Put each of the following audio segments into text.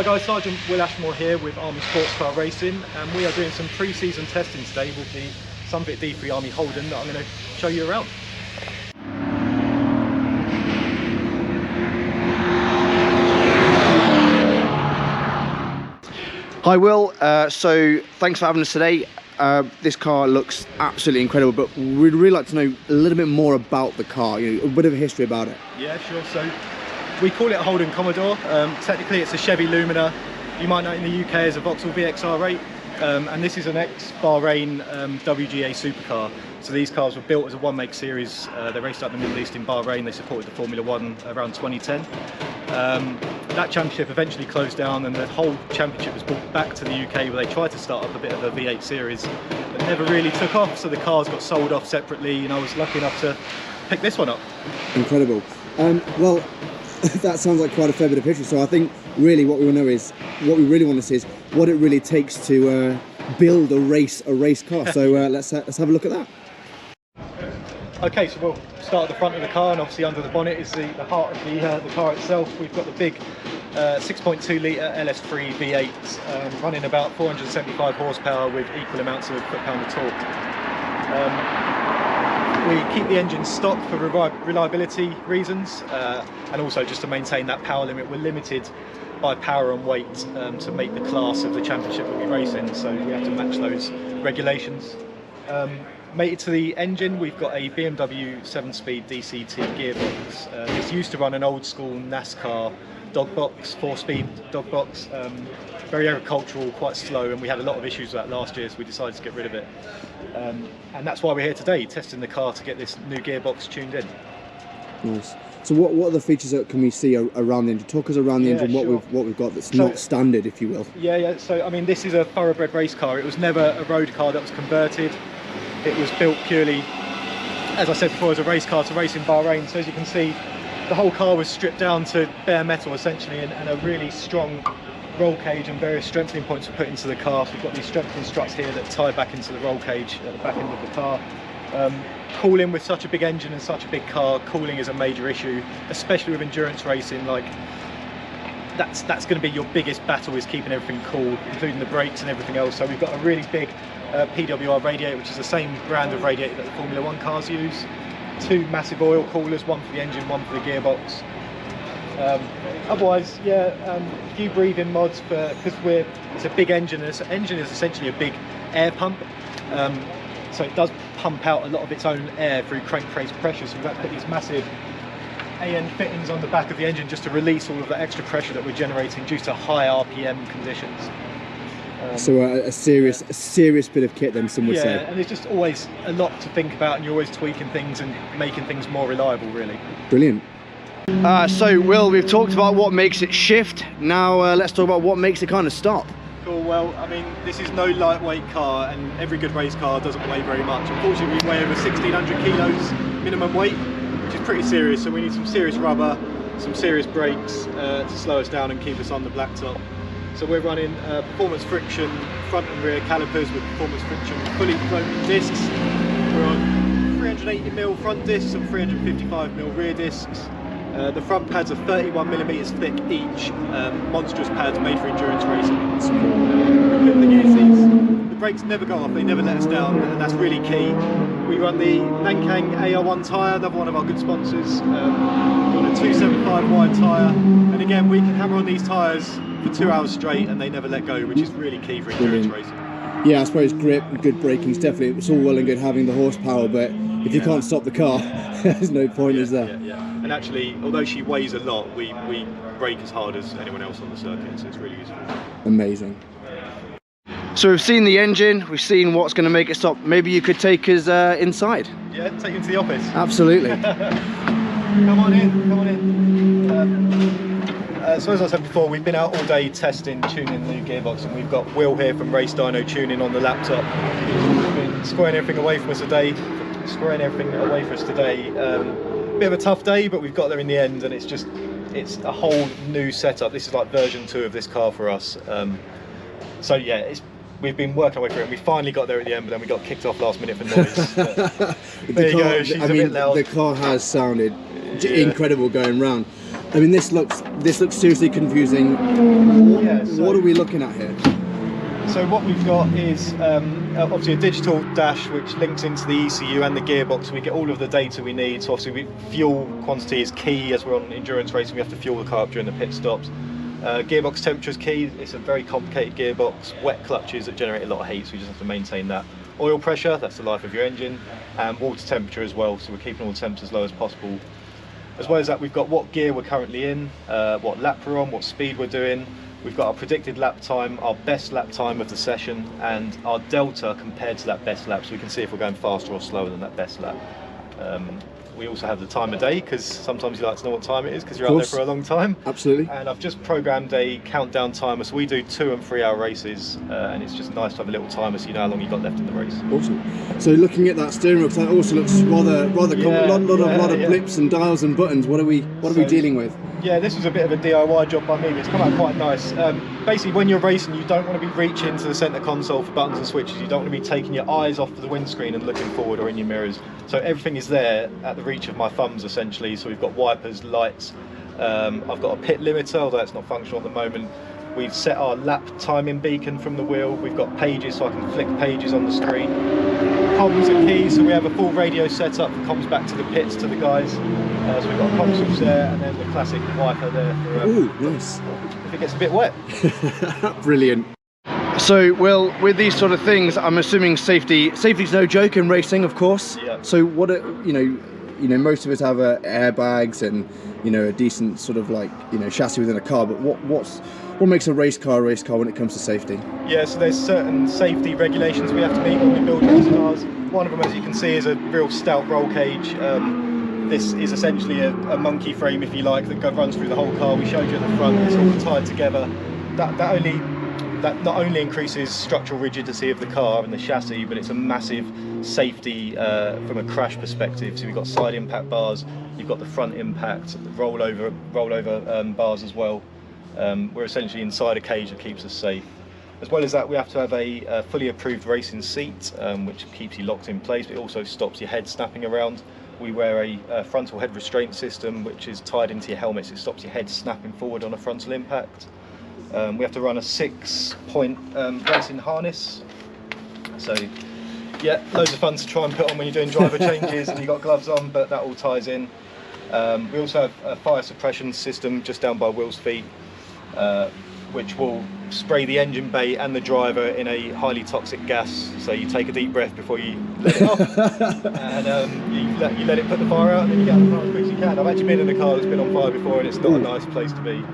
guys, Sergeant Will here with Army Sports Car Racing, and we are doing some pre-season testing today with the SunVit-D3 Army Holden that I'm going to show you around. Hi Will, so thanks for having us today. This car looks absolutely incredible, but we'd really like to know a little bit more about the car, you know, a bit of a history about it. Yeah, sure. So we call it a Holden Commodore. Technically it's a Chevy Lumina. You might know it in the UK as a Vauxhall VXR8, and this is an ex-Bahrain WGA supercar. So these cars were built as a one-make series. They raced out in the Middle East in Bahrain. They supported the Formula One around 2010. That championship eventually closed down, and the whole championship was brought back to the UK, where they tried to start up a bit of a V8 series that never really took off. So the cars got sold off separately, and I was lucky enough to pick this one up. Incredible. Well, that sounds like quite a fair bit of history. So I think really what we want to know is, what we really want to see is what it really takes to build a race car. So let's have a look at that. Okay, so we'll start at the front of the car, and obviously under the bonnet is the heart of the car itself. We've got the big 6.2 litre LS3 V8 running about 475 horsepower with equal amounts of foot-pound of torque. We keep the engine stock for reliability reasons, and also just to maintain that power limit. We're limited by power and weight to make the class of the championship that we race in, so we have to match those regulations. Mated to the engine, we've got a BMW 7-speed DCT gearbox. This used to run an old school NASCAR dog box, 4-speed dog box. Very agricultural, quite slow, and we had a lot of issues with that last year, so we decided to get rid of it. And that's why we're here today, testing the car to get this new gearbox tuned in. Nice. So what are the features that can we see around the engine? Talk us around the engine, sure. what we've got that's not standard, if you will. Yeah, so I mean, this is a thoroughbred race car. It was never a road car that was converted. It was built purely, as I said before, as a race car to race in Bahrain. So as you can see, the whole car was stripped down to bare metal essentially, and a really strong roll cage and various strengthening points were put into the car. So we've got these strengthening struts here that tie back into the roll cage at the back end of the car. Cooling, with such a big engine and such a big car, cooling is a major issue, especially with endurance racing. Like that's going to be your biggest battle, is keeping everything cool, including the brakes and everything else. So we've got a really big PWR radiator, which is the same brand of radiator that the Formula One cars use. Two massive oil coolers, one for the engine, one for the gearbox. Otherwise, a few breathing mods because it's a big engine. And this engine is essentially a big air pump, so it does pump out a lot of its own air through crankcase pressure. So we've got to put these massive AN fittings on the back of the engine just to release all of the extra pressure that we're generating due to high RPM conditions. So a serious bit of kit then, some would say. Yeah, and there's just always a lot to think about, and you're always tweaking things and making things more reliable, really. Brilliant. So Will, we've talked about what makes it shift. Now let's talk about what makes it kind of stop. Cool. Well, I mean, this is no lightweight car, and every good race car doesn't weigh very much. Unfortunately, we weigh over 1,600 kilos minimum weight, which is pretty serious. So we need some serious rubber, some serious brakes to slow us down and keep us on the blacktop. So we're running performance friction front and rear calipers with performance friction fully floating discs. We're on 380mm front discs and 355mm rear discs. The front pads are 31mm thick each, monstrous pads made for endurance racing. The brakes never go off, they never let us down, and that's really key. We run the Nankang AR1 tyre, another one of our good sponsors. We've got a 275 wide tyre, and again we can hammer on these tyres for 2 hours straight and they never let go, which is really key for endurance racing. Yeah, I suppose grip and good braking is definitely, it's all well and good having the horsepower, but if you can't stop the car, there's no point, is there? Yeah. And actually, although she weighs a lot, we brake as hard as anyone else on the circuit, so it's really useful. Amazing. So we've seen the engine, we've seen what's going to make it stop. Maybe you could take us inside? Yeah, take you into the office. Absolutely. Come on in. So as I said before, we've been out all day testing, tuning the new gearbox, and we've got Will here from Race Dyno tuning on the laptop. We've been squaring everything away for us today. Bit of a tough day, but we've got there in the end, and it's a whole new setup. This is like version 2 of this car for us. So yeah, we've been working our way through it, and we finally got there at the end, but then we got kicked off last minute for noise. There you go, she's a bit loud. The car has sounded incredible going round. I mean, this looks seriously confusing. Yeah, so what are we looking at here? So what we've got is obviously a digital dash which links into the ECU and the gearbox. We get all of the data we need. So obviously fuel quantity is key. As we're on endurance racing, we have to fuel the car up during the pit stops. Gearbox temperature is key. It's a very complicated gearbox. Wet clutches that generate a lot of heat, so you just have to maintain that. Oil pressure, that's the life of your engine, and water temperature as well, so we're keeping all the temps as low as possible. As well as that, we've got what gear we're currently in, what lap we're on, what speed we're doing. We've got our predicted lap time, our best lap time of the session, and our delta compared to that best lap, so we can see if we're going faster or slower than that best lap. We also have the time of day, because sometimes you like to know what time it is because you're out there for a long time. Absolutely. And I've just programmed a countdown timer, so we do 2 and 3 hour races, and it's just nice to have a little timer so you know how long you've got left in the race. Awesome. So looking at that steering wheel, that also looks rather common. A lot of blips and dials and buttons. What are we dealing with? Yeah, this was a bit of a DIY job by me, but it's come out quite nice. Basically, when you're racing, you don't want to be reaching to the centre console for buttons and switches. You don't want to be taking your eyes off the windscreen and looking forward or in your mirrors. So everything is there at the reach of my thumbs, essentially. So we've got wipers, lights. I've got a pit limiter, although it's not functional at the moment. We've set our lap timing beacon from the wheel. We've got pages, so I can flick pages on the screen. Comms are key, so we have a full radio set up for comms back to the pits to the guys. So we've got a comm switch there, and then the classic wiper there for nice. if it gets a bit wet. Brilliant. So, well, with these sort of things, I'm assuming safety's no joke in racing, of course. Yeah. So what you know, most of us have airbags and a decent sort of chassis within a car. But what makes a race car when it comes to safety? Yeah, so there's certain safety regulations we have to meet when we build race cars. One of them, as you can see, is a real stout roll cage. This is essentially a monkey frame, if you like, that runs through the whole car. We showed you at the front. It's all tied together. That not only increases structural rigidity of the car and the chassis, but it's a massive safety from a crash perspective. So we've got side impact bars, you've got the front impact, the rollover bars as well. We're essentially inside a cage that keeps us safe. As well as that, we have to have a fully approved racing seat, which keeps you locked in place, but it also stops your head snapping around. We wear a frontal head restraint system, which is tied into your helmet, so it stops your head snapping forward on a frontal impact. We have to run a 6-point racing harness. So yeah, loads of fun to try and put on when you're doing driver changes and you've got gloves on, but that all ties in. We also have a fire suppression system just down by Will's feet, which will spray the engine bay and the driver in a highly toxic gas. So you take a deep breath before you let it off, and you let it put the fire out, and then you get out of the car as quick as you can. I've actually been in a car that's been on fire before, and it's not a nice place to be.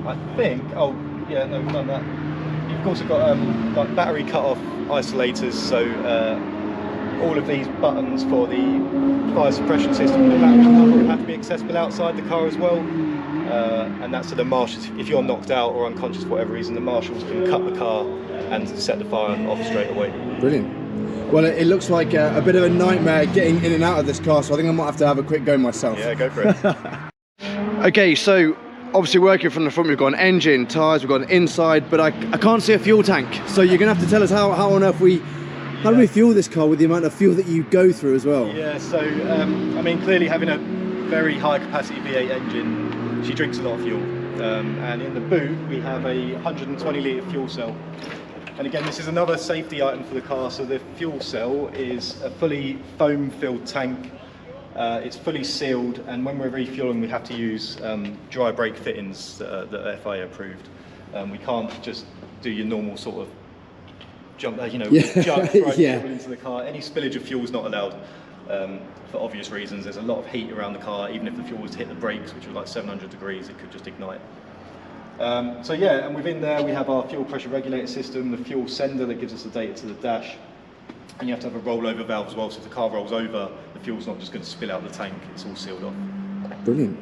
I think, oh yeah, no, we've done that. You've also got like battery cut-off isolators, so all of these buttons for the fire suppression system and the battery cut-off have to be accessible outside the car as well. And that's so the marshals, if you're knocked out or unconscious for whatever reason, the marshals can cut the car and set the fire off straight away. Brilliant. Well, it looks like a bit of a nightmare getting in and out of this car, so I think I might have to have a quick go myself. Yeah, go for it. Okay, so obviously working from the front, we've got an engine, tyres, we've got an inside, but I can't see a fuel tank. So you're going to have to tell us how on earth how do we fuel this car with the amount of fuel that you go through as well? Yeah, so I mean, clearly having a very high capacity V8 engine, she drinks a lot of fuel. And in the boot, we have a 120 litre fuel cell. And again, this is another safety item for the car. So the fuel cell is a fully foam filled tank. It's fully sealed, and when we're refueling, we have to use dry brake fittings that are FIA approved. We can't just do your normal sort of jump, jump fuel into the car. Any spillage of fuel is not allowed for obvious reasons. There's a lot of heat around the car. Even if the fuel was to hit the brakes, which are like 700 degrees, it could just ignite. So yeah, and within there we have our fuel pressure regulator system, the fuel sender that gives us the data to the dash. And you have to have a rollover valve as well, so if the car rolls over, the fuel's not just going to spill out the tank, it's all sealed off. Brilliant.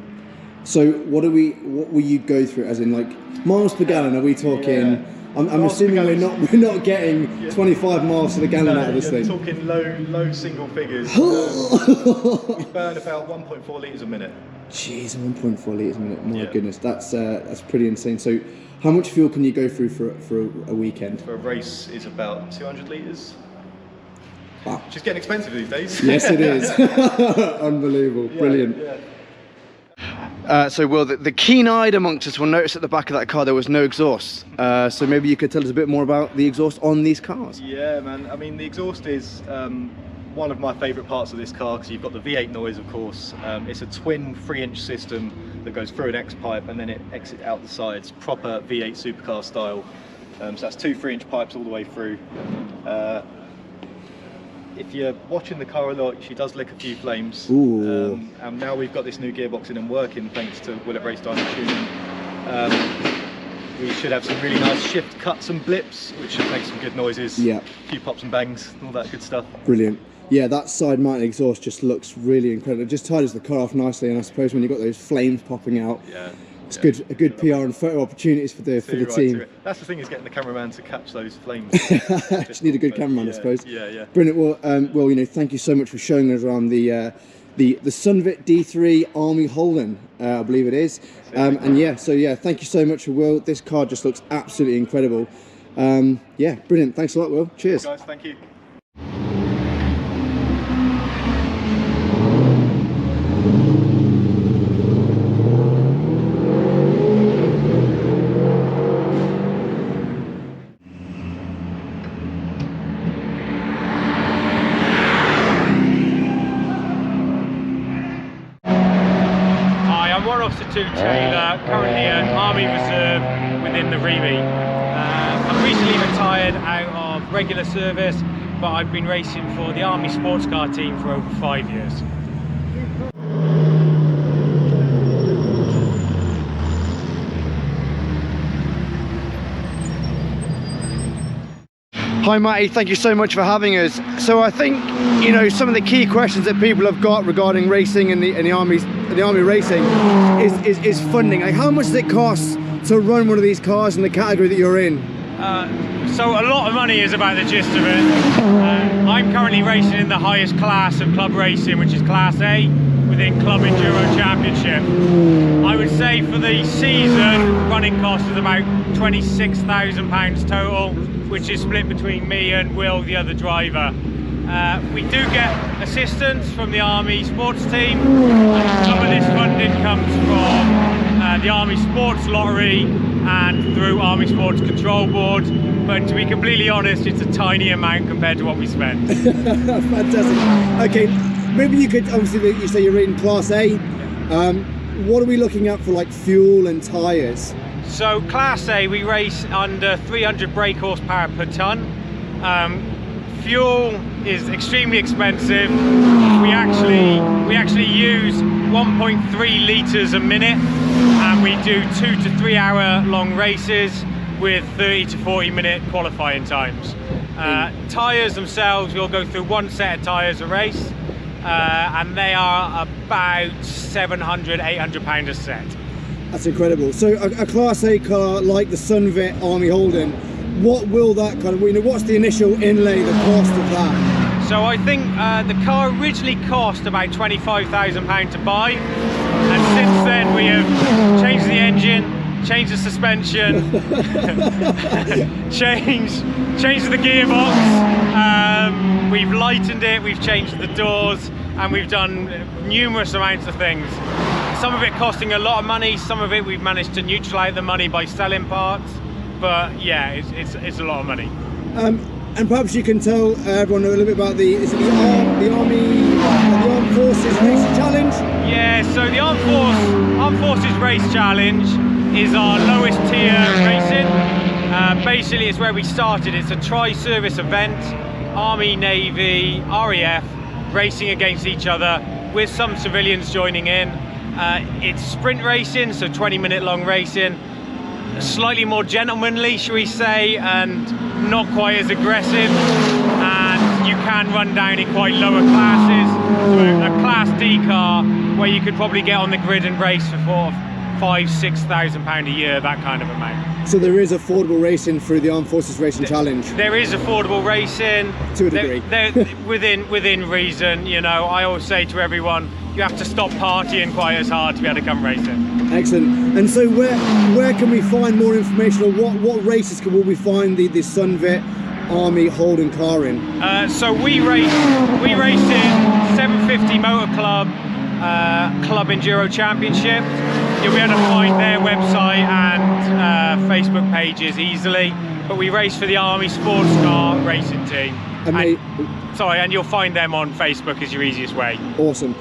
So what will you go through, as in like miles per gallon? Are we talking? Yeah. I'm assuming we're not getting 25 miles to the gallon out of this thing. We're talking low single figures. We burn about 1.4 litres a minute. Jeez, 1.4 litres a minute. My goodness, that's pretty insane. So how much fuel can you go through for a weekend? For a race is about 200 litres. Wow. Which is getting expensive these days. Yes, it is. Unbelievable. Brilliant. Yeah. So Will, the keen-eyed amongst us will notice at the back of that car there was no exhaust. So maybe you could tell us a bit more about the exhaust on these cars. Yeah, man. I mean, the exhaust is one of my favourite parts of this car, because you've got the V8 noise, of course. It's a twin 3-inch system that goes through an X pipe and then it exits out the sides, proper V8 supercar style. So that's 2 3-inch pipes all the way through. If you're watching the car a lot, she does lick a few flames. And now we've got this new gearbox in and working thanks to Will at Race Diamond Tuning. We should have some really nice shift cuts and blips, which should make some good noises. Yeah. A few pops and bangs, all that good stuff. Brilliant. Yeah, that side mounted exhaust just looks really incredible. It just tidies the car off nicely, and I suppose when you've got those flames popping out, it's a good PR and photo opportunities for the team. That's the thing, is getting the cameraman to catch those flames. Just need a good cameraman, I suppose. Yeah. Brilliant. Well, you know, thank you so much for showing us around the SunVit-D3 Army Holden, I believe it is. And yeah, thank you so much, Will. This car just looks absolutely incredible. Yeah, brilliant. Thanks a lot, Will. Cheers. Guys, thank you. Taylor, currently an Army Reserve within the Remy. I'm recently retired out of regular service, but I've been racing for the Army sports car team for over 5 years. Hi Matty, thank you so much for having us. So I think, you know, some of the key questions that people have got regarding racing and the army racing is funding. Like, how much does it cost to run one of these cars in the category that you're in? So a lot of money is about the gist of it. I'm currently racing in the highest class of club racing, which is Class A within Club Enduro Championship. I would say for the season, running cost is about £26,000 total, which is split between me and Will, the other driver. We do get assistance from the Army sports team. Some of this funding comes from the Army Sports Lottery and through Army Sports Control Board, but to be completely honest, it's a tiny amount compared to what we spend. Fantastic. Okay, maybe you could, obviously you say you're in Class A. What are we looking at for like fuel and tyres? So Class A, we race under 300 brake horsepower per tonne. Fuel is extremely expensive. We actually use 1.3 litres a minute, and we do 2 to 3 hour long races with 30 to 40 minute qualifying times. Tyres themselves, we'll go through one set of tyres a race, and they are about £700, £800 a set. That's incredible. So a Class A car like the SunVit Army Holden, what will that kind of, you know, what's the initial inlay, the cost of that? So I think the car originally cost about £25,000 to buy, and since then we have changed the engine, changed the suspension, changed the gearbox, we've lightened it, we've changed the doors, and we've done numerous amounts of things. Some of it costing a lot of money, some of it we've managed to neutralise the money by selling parts, but yeah, it's a lot of money. And perhaps you can tell everyone a little bit about the Armed Forces Race Challenge? Yeah, so the Armed Forces Race Challenge is our lowest tier racing. Basically it's where we started. It's a tri-service event, Army, Navy, RAF, racing against each other with some civilians joining in. It's sprint racing, so 20-minute long racing, slightly more gentlemanly, shall we say, and not quite as aggressive, and you can run down in quite lower classes. So a Class D car where you could probably get on the grid and race for £5,000–6,000 a year, that kind of amount. So there is affordable racing through the Armed Forces Racing Challenge? There is affordable racing. To a degree. within reason, you know. I always say to everyone, you have to stop partying quite as hard to be able to come racing. Excellent. And so where can we find more information, or what races will we find the SunVit Army Holden car in? So we race in 750 Motor Club Club Enduro Championship. you'll be able to find their website and Facebook pages easily. But we race for the Army Sports Car Racing Team. And you'll find them on Facebook as your easiest way. Awesome.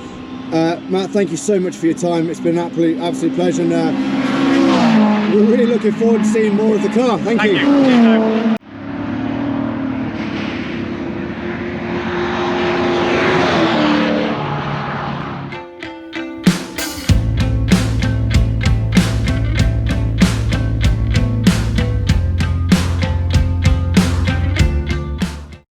Matt, thank you so much for your time. It's been an absolute pleasure, and we're really looking forward to seeing more of the car. Thank you. Cheers,